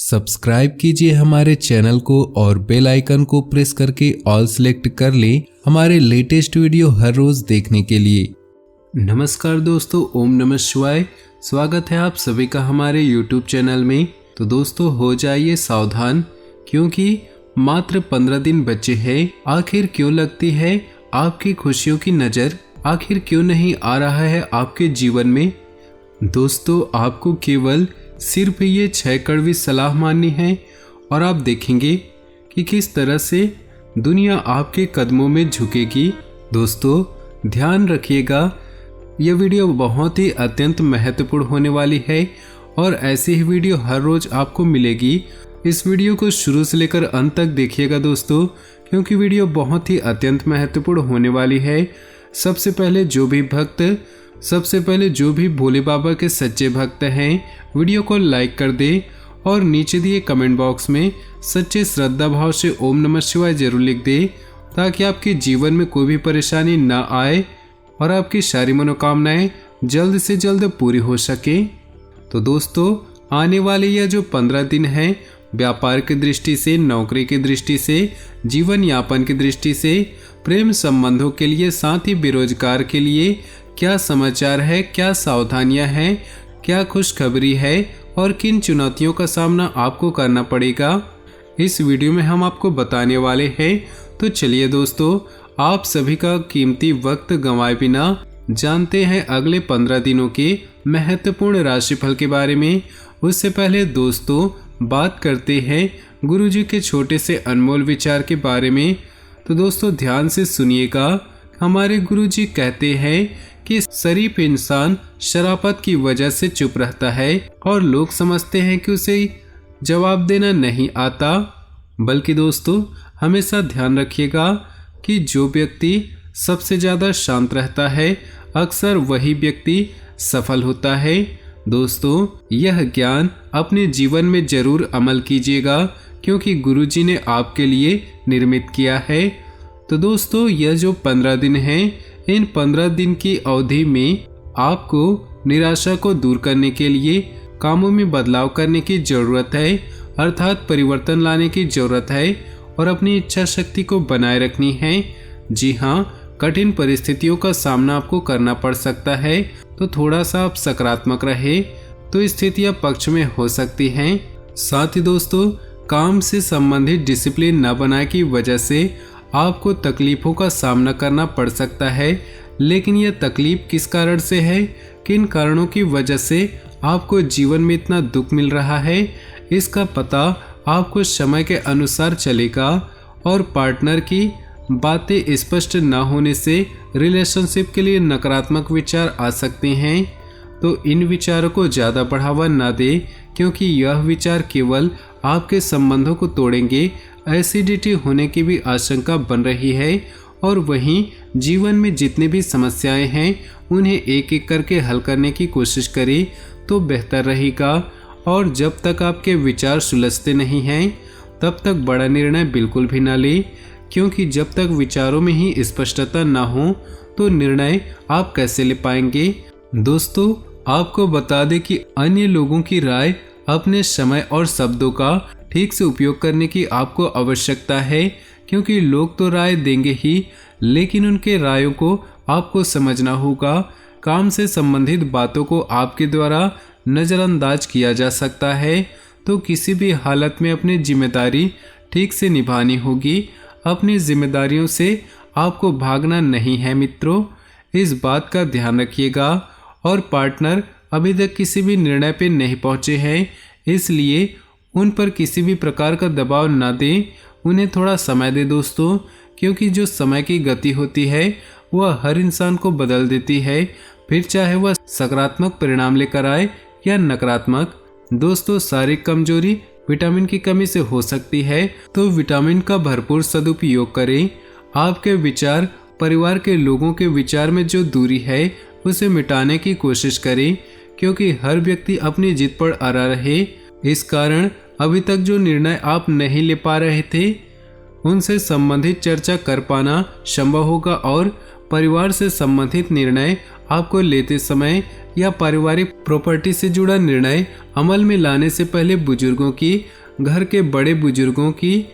Subscribe कीजिए हमारे channel को और बेल आइकन को प्रेस करके ऑल सेलेक्ट कर लें हमारे लेटेस्ट वीडियो हर रोज देखने के लिए। नमस्कार दोस्तों, ओम नमः शिवाय। स्वागत है आप सभी का हमारे यूट्यूब चैनल में। तो दोस्तों हो जाइए सावधान, क्योंकि मात्र 15 दिन बचे हैं। आखिर क्यों लगती है आपकी खुशियों की नज़र? आखिर क्यों नहीं आ रहा है आपके जीवन में? दोस्तों आपको केवल सिर्फ ये 6 कड़वी सलाह माननी है और आप देखेंगे कि किस तरह से दुनिया आपके कदमों में झुकेगी। दोस्तों ध्यान रखिएगा, यह वीडियो बहुत ही अत्यंत महत्वपूर्ण होने वाली है और ऐसी ही वीडियो हर रोज आपको मिलेगी। इस वीडियो को शुरू से लेकर अंत तक देखिएगा दोस्तों, क्योंकि वीडियो बहुत ही अत्यंत महत्वपूर्ण होने वाली है। सबसे पहले जो भी भोले बाबा के सच्चे भक्त हैं, वीडियो को लाइक कर दे और नीचे दिए कमेंट बॉक्स में सच्चे श्रद्धा भाव से ओम नमः शिवाय जरूर लिख दे, ताकि आपके जीवन में कोई भी परेशानी ना आए और आपकी सारी मनोकामनाएं जल्द से जल्द पूरी हो सके। तो दोस्तों आने वाले यह जो 15 दिन है, व्यापार की दृष्टि से, नौकरी की दृष्टि से, जीवन यापन की दृष्टि से, प्रेम संबंधों के लिए, साथ ही बेरोजगार के लिए क्या समाचार है, क्या सावधानियां हैं, क्या खुशखबरी है और किन चुनौतियों का सामना आपको करना पड़ेगा, इस वीडियो में हम आपको बताने वाले हैं। तो चलिए दोस्तों, आप सभी का कीमती वक्त गंवाए बिना जानते हैं अगले 15 दिनों के महत्वपूर्ण राशिफल के बारे में। उससे पहले दोस्तों बात करते हैं गुरुजी के छोटे से अनमोल विचार के बारे में। तो दोस्तों ध्यान से सुनिएगा। हमारे गुरुजी कहते हैं कि शरीफ इंसान शराफत की वजह से चुप रहता है और लोग समझते हैं कि उसे जवाब देना नहीं आता। बल्कि दोस्तों हमेशा ध्यान रखिएगा कि जो व्यक्ति सबसे ज़्यादा शांत रहता है, अक्सर वही व्यक्ति सफल होता है। दोस्तों यह ज्ञान अपने जीवन में जरूर अमल कीजिएगा, क्योंकि गुरुजी ने आपके लिए निर्मित किया है। तो दोस्तों यह जो 15 दिन हैं, इन 15 दिन की अवधि में आपको निराशा को दूर करने के लिए कामों में बदलाव करने की ज़रूरत है, अर्थात परिवर्तन लाने की ज़रूरत है और अपनी इच्छा शक्ति को बनाए रखनी है। जी हाँ, कठिन परिस्थितियों का सामना आपको करना पड़ सकता है, तो थोड़ा सा आप सकारात्मक रहे तो स्थितियाँ पक्ष में हो सकती हैं। साथ ही दोस्तों काम से संबंधित डिसिप्लिन न बनाए की वजह से आपको तकलीफों का सामना करना पड़ सकता है। लेकिन यह तकलीफ किस कारण से है, किन कारणों की वजह से आपको जीवन में इतना दुख मिल रहा है, इसका पता आपको समय के अनुसार चलेगा। और पार्टनर की बातें स्पष्ट न होने से रिलेशनशिप के लिए नकारात्मक विचार आ सकते हैं। तो इन विचारों को ज़्यादा बढ़ावा न दें, क्योंकि यह विचार केवल आपके संबंधों को तोड़ेंगे। एसिडिटी होने की भी आशंका बन रही है और वहीं जीवन में जितनी भी समस्याएं हैं उन्हें एक एक करके हल करने की कोशिश करें तो बेहतर रहेगा। और जब तक आपके विचार सुलझते नहीं हैं तब तक बड़ा निर्णय बिल्कुल भी ना लें, क्योंकि जब तक विचारों में ही स्पष्टता ना हो तो निर्णय आप कैसे ले पाएंगे। दोस्तों आपको बता दें कि अन्य लोगों की राय, अपने समय और शब्दों का ठीक से उपयोग करने की आपको आवश्यकता है, क्योंकि लोग तो राय देंगे ही, लेकिन उनके रायों को आपको समझना होगा। काम से संबंधित बातों को आपके द्वारा नज़रअंदाज किया जा सकता है, तो किसी भी हालत में अपनी जिम्मेदारी ठीक से निभानी होगी। अपनी जिम्मेदारियों से आपको भागना नहीं है मित्रों, इस बात का ध्यान रखिएगा। और पार्टनर अभी तक किसी भी निर्णय पर नहीं पहुँचे हैं, इसलिए उन पर किसी भी प्रकार का दबाव ना दें, उन्हें थोड़ा समय दे दोस्तों, क्योंकि जो समय की गति होती है वह हर इंसान को बदल देती है, फिर चाहे वह सकारात्मक परिणाम लेकर आए या नकारात्मक। दोस्तों शारीरिक कमजोरी विटामिन की कमी से हो सकती है, तो विटामिन का भरपूर सदुपयोग करें। आपके विचार, परिवार के लोगों के विचार में जो दूरी है उसे मिटाने की कोशिश करें, क्योंकि हर व्यक्ति अपनी जिद पर अड़ा रहे। इस कारण अभी तक जो निर्णय आप नहीं ले पा रहे थे उनसे संबंधित चर्चा कर पाना संभव होगा और परिवार से संबंधित निर्णय आपको लेते समय या पारिवारिक प्रॉपर्टी से जुड़ा निर्णय अमल में लाने से पहले बुजुर्गों की, घर के बड़े बुजुर्गों की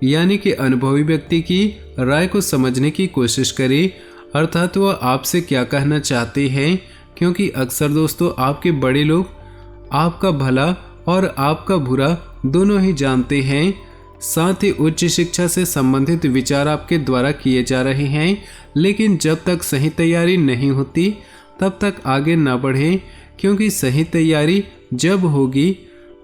यानी कि अनुभवी व्यक्ति की राय को समझने की कोशिश करें, अर्थात वह आपसे क्या कहना चाहते हैं, क्योंकि अक्सर दोस्तों आपके बड़े लोग आपका भला और आपका बुरा दोनों ही जानते हैं। साथ ही उच्च शिक्षा से संबंधित विचार आपके द्वारा किए जा रहे हैं, लेकिन जब तक सही तैयारी नहीं होती तब तक आगे न बढ़े, क्योंकि सही तैयारी जब होगी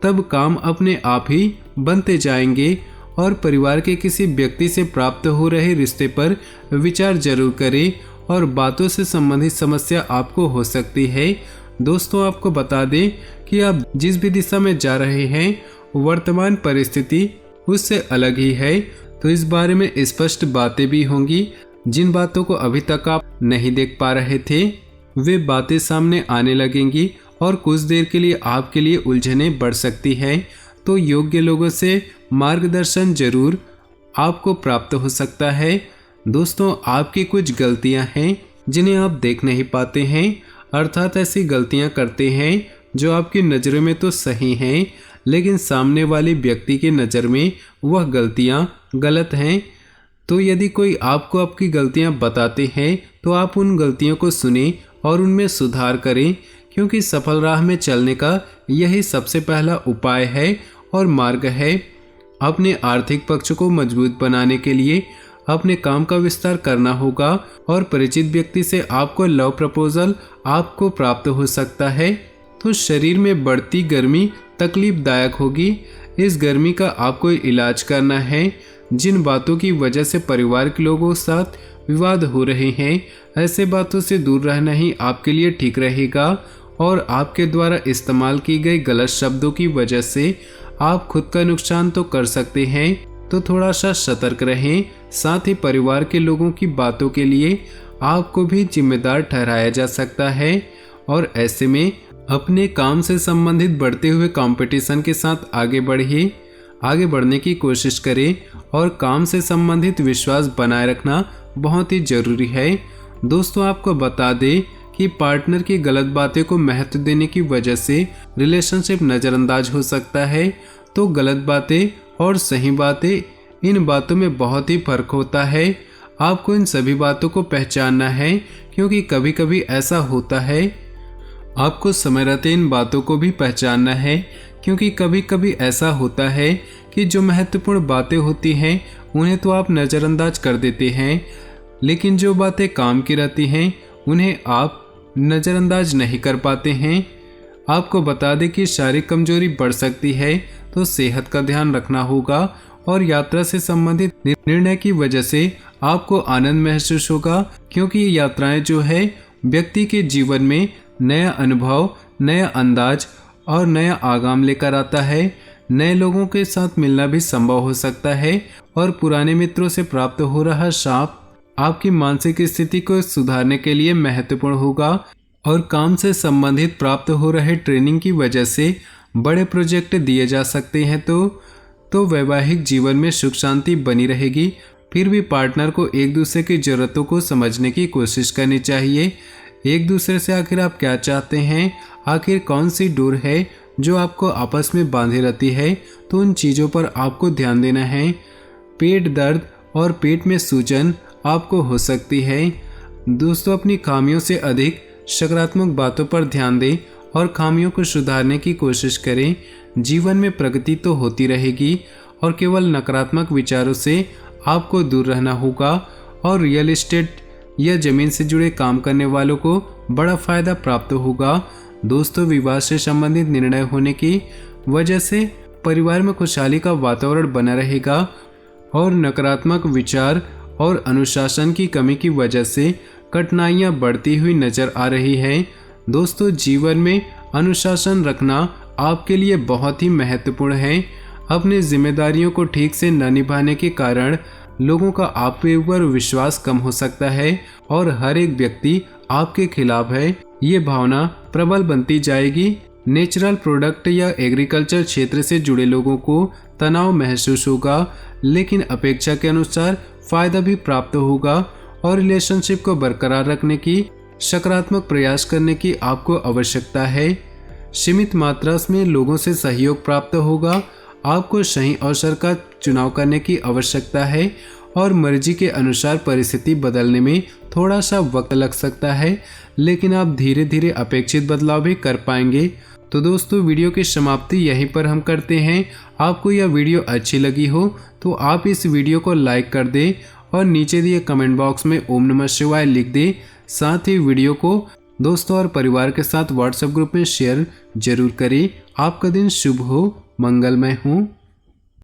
तब काम अपने आप ही बनते जाएंगे। और परिवार के किसी व्यक्ति से प्राप्त हो रहे रिश्ते पर विचार जरूर करें, और बातों से संबंधित समस्या आपको हो सकती है। दोस्तों आपको बता दें कि आप जिस भी दिशा में जा रहे हैं वर्तमान परिस्थिति उससे अलग ही है, तो इस बारे में स्पष्ट बातें भी होंगी। जिन बातों को अभी तक आप नहीं देख पा रहे थे वे बातें सामने आने लगेंगी, और कुछ देर के लिए आपके लिए उलझनें बढ़ सकती है। तो योग्य लोगों से मार्गदर्शन जरूर आपको प्राप्त हो सकता है। दोस्तों आपकी कुछ गलतियां हैं जिन्हें आप देख नहीं पाते हैं, अर्थात ऐसी गलतियां करते हैं जो आपकी नज़रों में तो सही हैं, लेकिन सामने वाले व्यक्ति की नज़र में वह गलतियां गलत हैं। तो यदि कोई आपको आपकी गलतियां बताते हैं तो आप उन गलतियों को सुनें और उनमें सुधार करें, क्योंकि सफल राह में चलने का यही सबसे पहला उपाय है और मार्ग है। अपने आर्थिक पक्ष को मजबूत बनाने के लिए अपने काम का विस्तार करना होगा, और परिचित व्यक्ति से आपको लव प्रपोजल आपको प्राप्त हो सकता है। तो शरीर में बढ़ती गर्मी तकलीफदायक होगी। इस गर्मी का आपको इलाज करना है। जिन बातों की वजह से परिवार के लोगों के साथ विवाद हो रहे हैं, ऐसे बातों से दूर रहना ही आपके लिए ठीक रहेगा, और आपके द्वारा इस्तेमाल की गई गलत शब्दों की वजह से आप खुद का नुकसान तो कर सकते हैं, तो थोड़ा सा सतर्क रहें। साथ ही परिवार के लोगों की बातों के लिए आपको भी जिम्मेदार ठहराया जा सकता है, और ऐसे में अपने काम से संबंधित बढ़ते हुए कंपटीशन के साथ आगे बढ़ने की कोशिश करें, और काम से संबंधित विश्वास बनाए रखना बहुत ही जरूरी है। दोस्तों आपको बता दें कि पार्टनर की गलत बातें को महत्व देने की वजह से रिलेशनशिप नज़रअंदाज हो सकता है। तो गलत बातें और सही बातें, इन बातों में बहुत ही फर्क होता है। आपको इन सभी बातों को पहचानना है, क्योंकि कभी कभी ऐसा होता है। आपको समय रहते इन बातों को भी पहचानना है, क्योंकि कभी कभी ऐसा होता है कि जो महत्वपूर्ण बातें होती हैं उन्हें तो आप नज़रअंदाज कर देते हैं, लेकिन जो बातें काम की रहती हैं उन्हें आप नज़रअंदाज नहीं कर पाते हैं। आपको बता दें कि शारीरिक कमजोरी बढ़ सकती है, तो सेहत का ध्यान रखना होगा, और यात्रा से संबंधित निर्णय की वजह से आपको आनंद महसूस होगा, क्योंकि ये यात्राएं जो है व्यक्ति के जीवन में नया अनुभव, नया अंदाज और नया आगाम लेकर आता है। नए लोगों के साथ मिलना भी संभव हो सकता है, और पुराने मित्रों से प्राप्त हो रहा शाप आपकी मानसिक स्थिति को सुधारने के लिए महत्वपूर्ण होगा, और काम से संबंधित प्राप्त हो रहे ट्रेनिंग की वजह से बड़े प्रोजेक्ट दिए जा सकते हैं। तो वैवाहिक जीवन में सुख शांति बनी रहेगी। फिर भी पार्टनर को एक दूसरे की ज़रूरतों को समझने की कोशिश करनी चाहिए। एक दूसरे से आखिर आप क्या चाहते हैं, आखिर कौन सी डोर है जो आपको आपस में बांधे रहती है, तो उन चीज़ों पर आपको ध्यान देना है। पेट दर्द और पेट में सूजन आपको हो सकती है। दोस्तों अपनी खामियों से अधिक सकारात्मक बातों पर ध्यान दें और खामियों को सुधारने की कोशिश करें। जीवन में प्रगति तो होती रहेगी, और केवल नकारात्मक विचारों से आपको दूर रहना होगा, और रियल एस्टेट या जमीन से जुड़े काम करने वालों को बड़ा फायदा प्राप्त होगा। दोस्तों विवाह से संबंधित निर्णय होने की वजह से परिवार में खुशहाली का वातावरण बना रहेगा, और नकारात्मक विचार और अनुशासन की कमी की वजह से कठिनाइयां बढ़ती हुई नजर आ रही हैं। दोस्तों जीवन में अनुशासन रखना आपके लिए बहुत ही महत्वपूर्ण है। अपनी जिम्मेदारियों को ठीक से न निभाने के कारण लोगों का आपके ऊपर विश्वास कम हो सकता है, और हर एक व्यक्ति आपके खिलाफ है, ये भावना प्रबल बनती जाएगी। नेचुरल प्रोडक्ट या एग्रीकल्चर क्षेत्र से जुड़े लोगों को तनाव महसूस होगा, लेकिन अपेक्षा के अनुसार फायदा भी प्राप्त होगा, और रिलेशनशिप को बरकरार रखने की सकारात्मक प्रयास करने की आपको आवश्यकता है। सीमित मात्रा में लोगों से सहयोग प्राप्त होगा। आपको सही अवसर का चुनाव करने की आवश्यकता है और मर्जी के अनुसार परिस्थिति बदलने में थोड़ा सा वक्त लग सकता है, लेकिन आप धीरे धीरे अपेक्षित बदलाव भी कर पाएंगे। तो दोस्तों, वीडियो की समाप्ति यहीं पर हम करते हैं। आपको यह वीडियो अच्छी लगी हो तो आप इस वीडियो को लाइक कर दें और नीचे दिए कमेंट बॉक्स में ओम नमः शिवाय लिख दें। साथ ही वीडियो को दोस्तों और परिवार के साथ व्हाट्सएप ग्रुप में शेयर जरूर करें। आपका दिन शुभ हो, मंगलमय हो।